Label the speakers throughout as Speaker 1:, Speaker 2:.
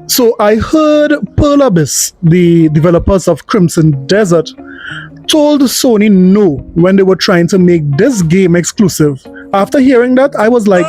Speaker 1: So I heard Pearl Abyss, the developers of Crimson Desert, told Sony no when they were trying to make this game exclusive. After hearing that, I was like,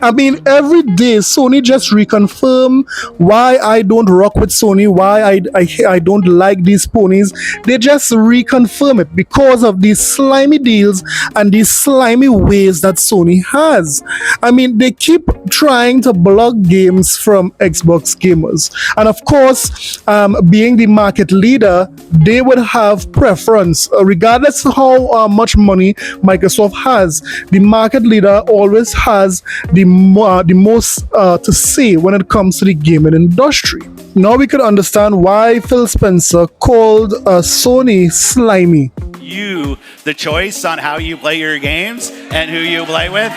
Speaker 1: I mean, every day Sony just reconfirm why I don't rock with Sony, why I don't like these ponies. They just reconfirm it because of these slimy deals and these slimy ways that Sony has. I mean, they keep trying to block games from Xbox gamers. And of course, being the market leader, they would have preference, regardless of how much money Microsoft has. The market leader always has the most to say when it comes to the gaming industry. Now we could understand why Phil Spencer called Sony slimy.
Speaker 2: You the choice on how you play your games and who you play with,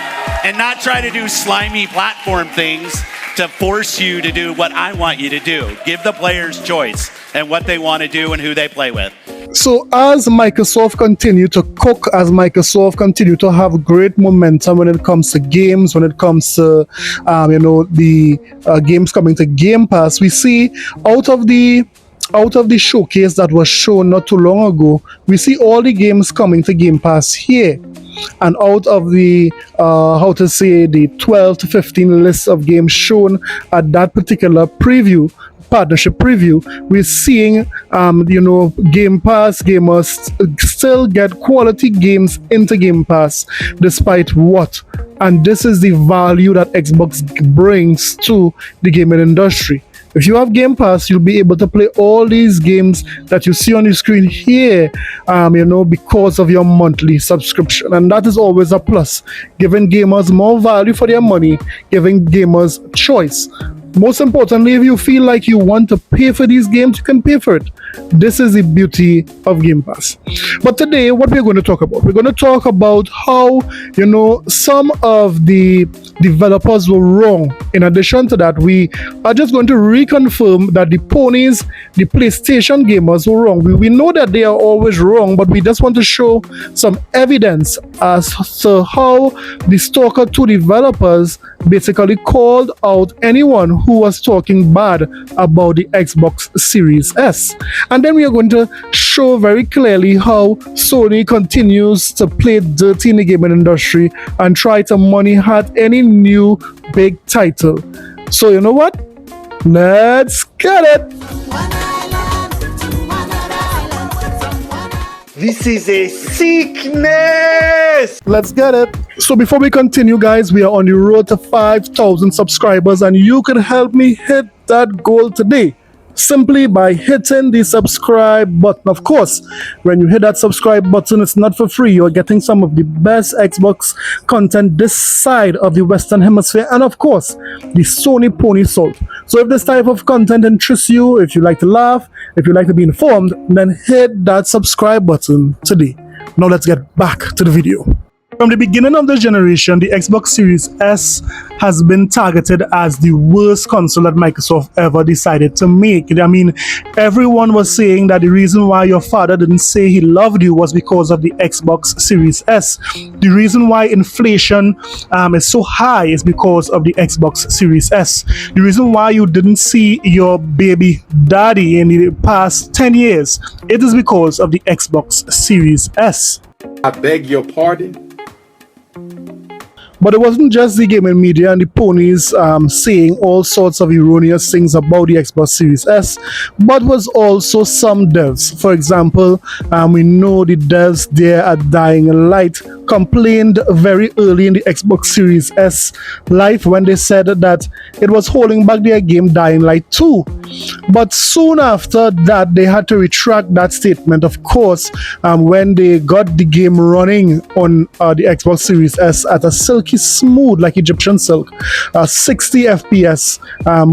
Speaker 2: and not try to do slimy platform things to force you to do what I want you to do. Give the players choice and what they want to do and who they play with.
Speaker 1: So as Microsoft continue to cook, as Microsoft continue to have great momentum when it comes to games, when it comes to the games coming to Game Pass, we see out of the showcase that was shown not too long ago, we see all the games coming to Game Pass here. And out of the the 12 to 15 lists of games shown at that particular partnership preview, we're seeing Game Pass gamers still get quality games into Game Pass despite what. And this is the value that Xbox brings to the gaming industry. If you have Game Pass, you'll be able to play all these games that you see on the screen here, because of your monthly subscription. And that is always a plus, giving gamers more value for their money, giving gamers choice. Most importantly, if you feel like you want to pay for these games, you can pay for it. This is the beauty of Game Pass. But today, what we're going to talk about, we're going to talk about how, some of the developers were wrong. In addition to that, we are just going to reconfirm that the ponies, the PlayStation gamers were wrong. We know that they are always wrong, but we just want to show some evidence as to how the Stalker 2 developers basically called out anyone who was talking bad about the Xbox Series S. And then we are going to show very clearly how Sony continues to play dirty in the gaming industry and try to money hat any new big title. So you know what? Let's get it!
Speaker 3: This is a sickness!
Speaker 1: Let's get it! So before we continue, guys, we are on the road to 5,000 subscribers and you can help me hit that goal today simply by hitting the subscribe button. Of course, when you hit that subscribe button, it's not for free. You're getting some of the best Xbox content this side of the Western Hemisphere, and of course, the Sony Pony Salt. So if this type of content interests you, if you like to laugh, if you like to be informed, then hit that subscribe button today. Now let's get back to the video. From the beginning of this generation, the Xbox Series S has been targeted as the worst console that Microsoft ever decided to make. I mean, everyone was saying that the reason why your father didn't say he loved you was because of the Xbox Series S. The reason why inflation is so high is because of the Xbox Series S. The reason why you didn't see your baby daddy in the past 10 years, it is because of the Xbox Series S.
Speaker 3: I beg your pardon?
Speaker 1: But it wasn't just the gaming media and the ponies saying all sorts of erroneous things about the Xbox Series S, but was also some devs. For example, we know the devs there at Dying Light complained very early in the Xbox Series S life when they said that it was holding back their game Dying Light 2. But soon after that, they had to retract that statement, of course, when they got the game running on the Xbox Series S at a silky smooth, like Egyptian silk, 60 FPS,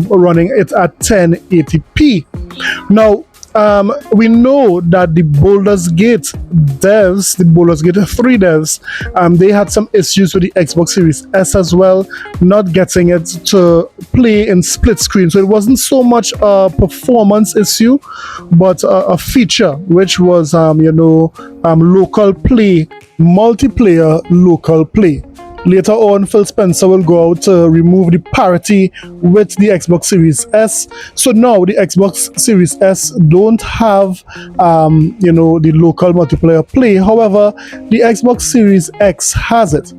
Speaker 1: running it at 1080p. Now, we know that the Baldur's Gate devs, the Baldur's Gate 3 devs, they had some issues with the Xbox Series S as well, not getting it to play in split screen. So it wasn't so much a performance issue, but a feature, which was, local play, multiplayer local play. Later on, Phil Spencer will go out to remove the parity with the Xbox Series S. So now the Xbox Series S don't have, the local multiplayer play. However, the Xbox Series X has it.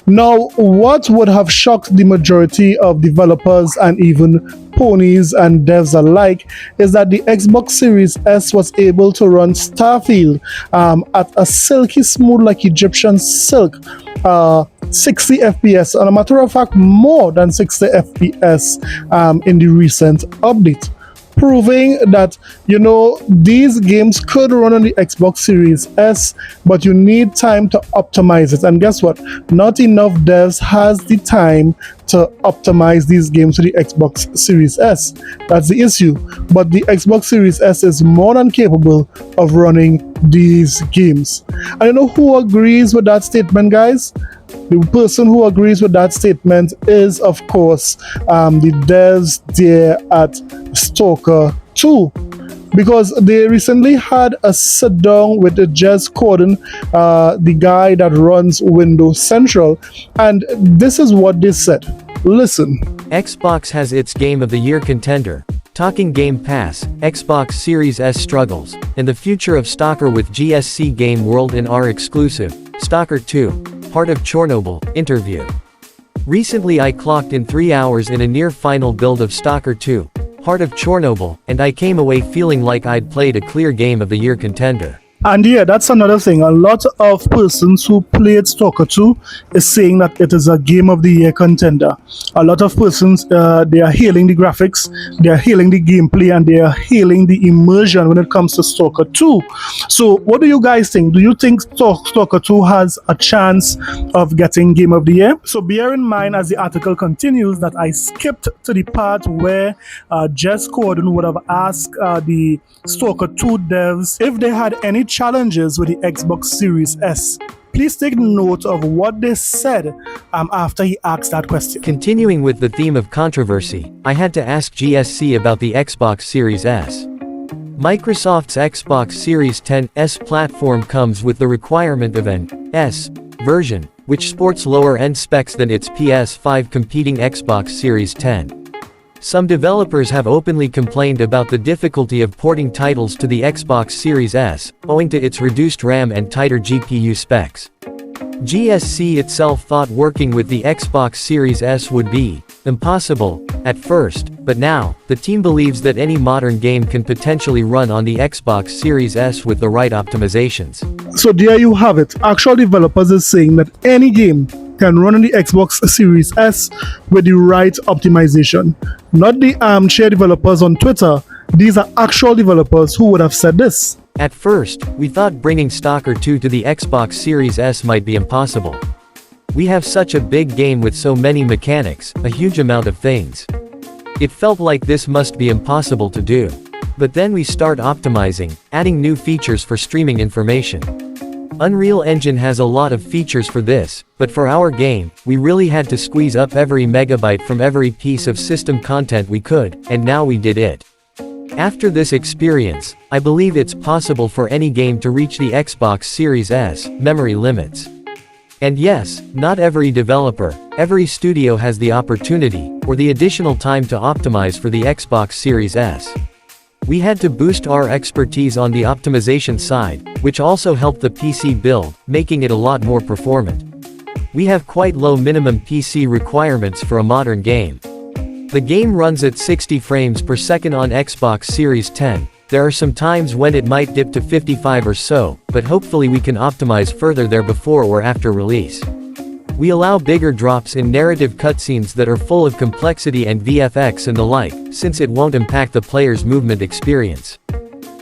Speaker 1: Now, what would have shocked the majority of developers and even ponies and devs alike is that the Xbox Series S was able to run Starfield at a silky smooth like Egyptian silk, 60 FPS, and a matter of fact more than 60 FPS in the recent update, proving that these games could run on the Xbox Series S, but you need time to optimize it. And guess what? Not enough devs has the time to optimize these games to the Xbox Series S. That's the issue. But the Xbox Series S is more than capable of running these games. And who agrees with that statement, guys? The person who agrees with that statement is, of course, the devs there at Stalker 2, because they recently had a sit down with Jez Corden, the guy that runs Windows Central, and this is what they said. Listen.
Speaker 4: Xbox has its Game of the Year contender. Talking Game Pass, Xbox Series S struggles, and the future of Stalker with GSC Game World and our exclusive, Stalker 2. Heart of Chernobyl, interview. Recently I clocked in 3 hours in a near-final build of Stalker 2, Heart of Chernobyl, and I came away feeling like I'd played a clear Game of the Year contender.
Speaker 1: And yeah, that's another thing. A lot of persons who played Stalker 2 is saying that it is a Game of the Year contender. A lot of persons, they are hailing the graphics, they are hailing the gameplay, and they are hailing the immersion when it comes to Stalker 2. So what do you guys think? Do you think Stalker 2 has a chance of getting Game of the Year? So bear in mind, as the article continues, that I skipped to the part where Jez Corden would have asked the Stalker 2 devs if they had any challenges with the Xbox Series S. Please take note of what they said after he asked that question.
Speaker 4: Continuing with the theme of controversy, I had to ask GSC about the Xbox Series S. Microsoft's Xbox Series X platform comes with the requirement of an S version, which sports lower-end specs than its PS5 competing Xbox Series X. Some developers have openly complained about the difficulty of porting titles to the Xbox Series S, owing to its reduced RAM and tighter GPU specs. GSC itself thought working with the Xbox Series S would be impossible at first, but now, the team believes that any modern game can potentially run on the Xbox Series S with the right optimizations.
Speaker 1: So there you have it. Actual developers are saying that any game can run on the Xbox Series S with the right optimization. Not the armchair developers on Twitter. These are actual developers who would have said this.
Speaker 4: At first, we thought bringing Stalker 2 to the Xbox Series S might be impossible. We have such a big game with so many mechanics, a huge amount of things. It felt like this must be impossible to do. But then we start optimizing, adding new features for streaming information. Unreal Engine has a lot of features for this, but for our game, we really had to squeeze up every megabyte from every piece of system content we could, and now we did it. After this experience, I believe it's possible for any game to reach the Xbox Series S memory limits. And yes, not every developer, every studio has the opportunity, or the additional time to optimize for the Xbox Series S. We had to boost our expertise on the optimization side, which also helped the PC build, making it a lot more performant. We have quite low minimum PC requirements for a modern game. The game runs at 60 frames per second on Xbox Series X. There are some times when it might dip to 55 or so, but hopefully we can optimize further there before or after release. We allow bigger drops in narrative cutscenes that are full of complexity and VFX and the like, since it won't impact the player's movement experience.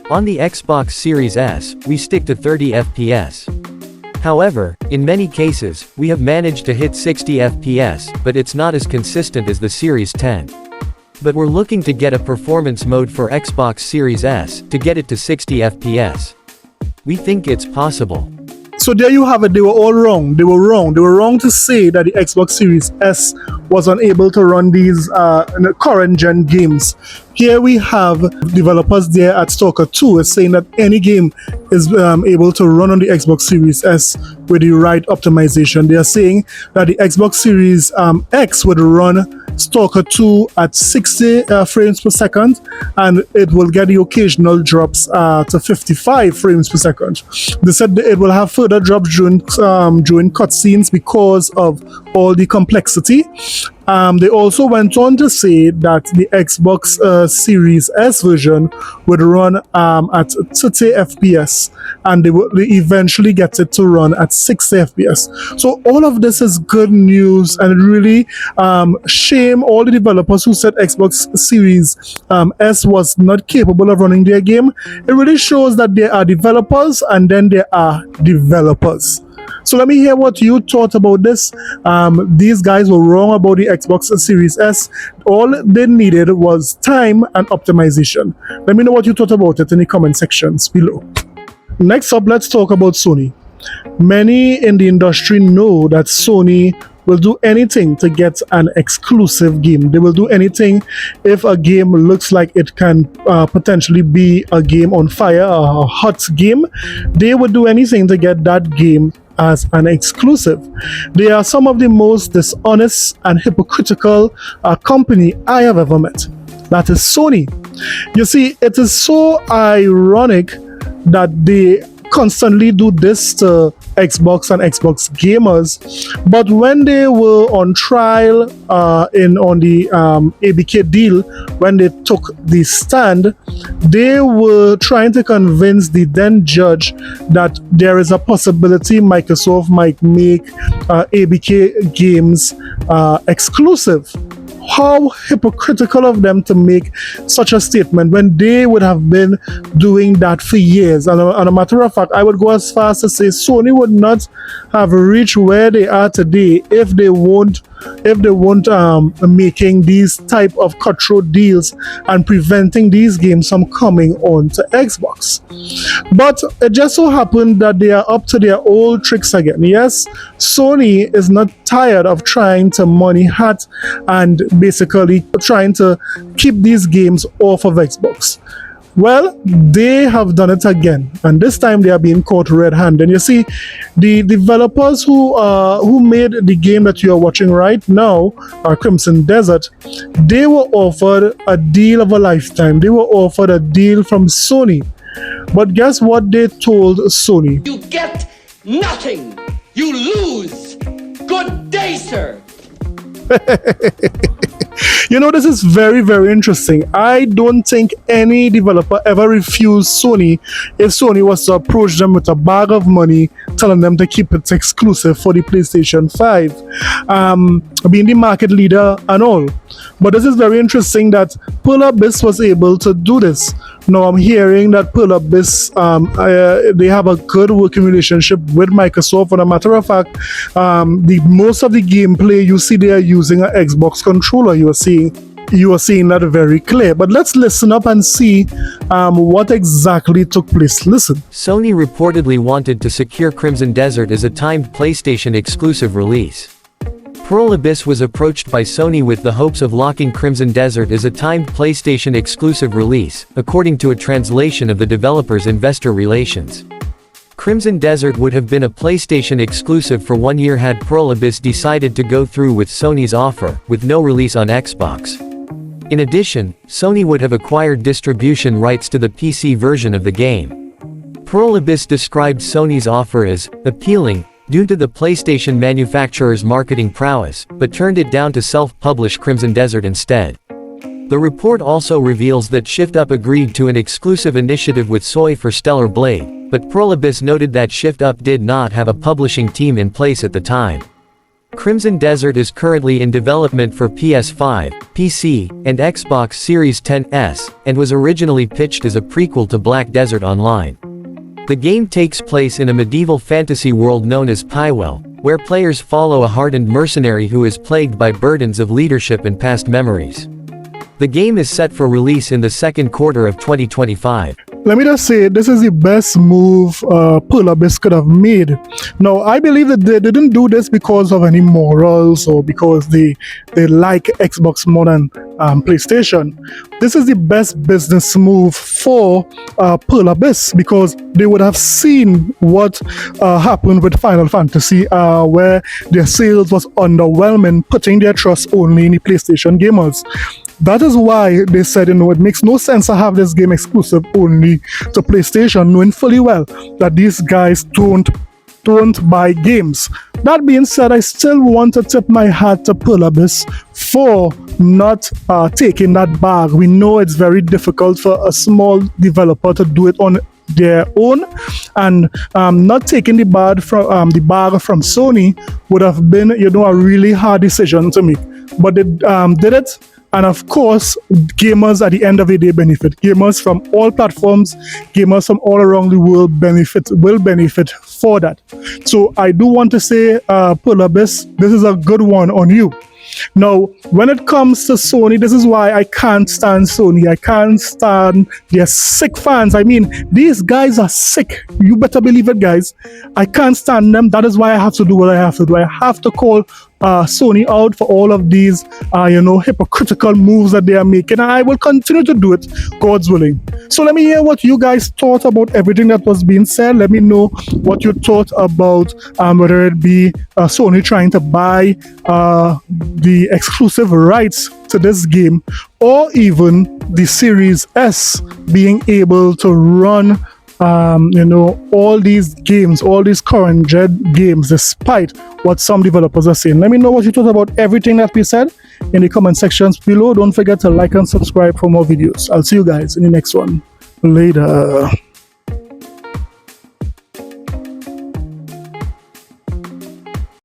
Speaker 4: On the Xbox Series S, we stick to 30 FPS. However, in many cases, we have managed to hit 60 FPS, but it's not as consistent as the Series X. But we're looking to get a performance mode for Xbox Series S, to get it to 60 FPS. We think it's possible.
Speaker 1: So there you have it. They were all wrong. They were wrong. They were wrong to say that the Xbox Series S was unable to run these current gen games. Here we have developers there at Stalker 2 is saying that any game is able to run on the Xbox Series S with the right optimization. They are saying that the Xbox Series X would run Stalker 2 at 60 frames per second, and it will get the occasional drops to 55 frames per second. They said that it will have further drops during cutscenes because of all the complexity. They also went on to say that the Xbox Series S version would run at 30 FPS, and they eventually get it to run at 60 FPS. So all of this is good news, and it really shame all the developers who said Xbox Series S was not capable of running their game. It really shows that there are developers and then there are developers. So let me hear what you thought about this. These guys were wrong about the Xbox Series S. All they needed was time and optimization. Let me know what you thought about it in the comment sections below. Next up, let's talk about Sony. Many in the industry know that Sony will do anything to get an exclusive game. They will do anything if a game looks like it can potentially be a game on fire, a hot game. They would do anything to get that game as an exclusive. They are some of the most dishonest and hypocritical company I have ever met. That is Sony. You see, it is so ironic that they constantly do this to Xbox and Xbox gamers, but when they were on trial on the ABK deal, when they took the stand, they were trying to convince the then judge that there is a possibility Microsoft might make ABK games exclusive. How hypocritical of them to make such a statement when they would have been doing that for years. And a matter of fact, I would go as far as to say Sony would not have reached where they are today if they weren't making these type of cutthroat deals and preventing these games from coming on to Xbox. But it just so happened that they are up to their old tricks again. Yes, Sony is not tired of trying to money hat and basically trying to keep these games off of Xbox. Well, they have done it again, and this time they are being caught red-handed. And you see, the developers who made the game that you are watching right now, Crimson Desert, they were offered a deal of a lifetime. They were offered a deal from Sony. But guess what they told Sony?
Speaker 5: You get nothing. You lose. Good day, sir.
Speaker 1: You know, this is very, very interesting. I don't think any developer ever refused Sony if Sony was to approach them with a bag of money telling them to keep it exclusive for the PlayStation 5, being the market leader and all. But this is very interesting that Pearl Abyss was able to do this. Now I'm hearing that Pearl Abyss, they have a good working relationship with Microsoft. And a matter of fact, most of the gameplay you see they are using an Xbox controller. You are seeing that very clear. But let's listen up and see what exactly took place. Listen.
Speaker 4: Sony reportedly wanted to secure Crimson Desert as a timed PlayStation exclusive release. Pearl Abyss was approached by Sony with the hopes of locking Crimson Desert as a timed PlayStation exclusive release, according to a translation of the developer's investor relations. Crimson Desert would have been a PlayStation exclusive for 1 year had Pearl Abyss decided to go through with Sony's offer, with no release on Xbox. In addition, Sony would have acquired distribution rights to the PC version of the game. Pearl Abyss described Sony's offer as appealing due to the PlayStation manufacturer's marketing prowess, but turned it down to self-publish Crimson Desert instead. The report also reveals that Shift Up agreed to an exclusive initiative with Sony for Stellar Blade, but Pearl Abyss noted that Shift Up did not have a publishing team in place at the time. Crimson Desert is currently in development for PS5, PC, and Xbox Series X, and was originally pitched as a prequel to Black Desert Online. The game takes place in a medieval fantasy world known as Pywell, where players follow a hardened mercenary who is plagued by burdens of leadership and past memories. The game is set for release in the second quarter of 2025.
Speaker 1: Let me just say, this is the best move Pearl Abyss could have made. Now, I believe that they didn't do this because of any morals or because they like Xbox more than PlayStation. This is the best business move for Pearl Abyss, because they would have seen what happened with Final Fantasy, where their sales was underwhelming, putting their trust only in the PlayStation gamers. That is why they said, you know, it makes no sense to have this game exclusive only to PlayStation, knowing fully well that these guys don't buy games. That being said, I still want to tip my hat to Pearl Abyss for not taking that bag. We know it's very difficult for a small developer to do it on their own, and not taking the bag from Sony would have been, you know, a really hard decision to make. But they did it. And of course, gamers at the end of the day benefit. Gamers from all platforms, gamers from all around the world will benefit for that. So I do want to say, Pearl Abyss, this is a good one on you. Now, when it comes to Sony, this is why I can't stand Sony. I can't stand their sick fans. I mean, these guys are sick. You better believe it, guys. I can't stand them. That is why I have to do what I have to do. I have to call Sony out for all of these, hypocritical moves that they are making. And I will continue to do it, God's willing. So let me hear what you guys thought about everything that was being said. Let me know what you thought about whether it be Sony trying to buy the exclusive rights to this game, or even the Series S being able to run all these games, all these current gen games, despite what some developers are saying. Let me know what you thought about everything that we said in the comment sections below. Don't forget to like and subscribe for more videos. I'll see you guys in the next one. Later.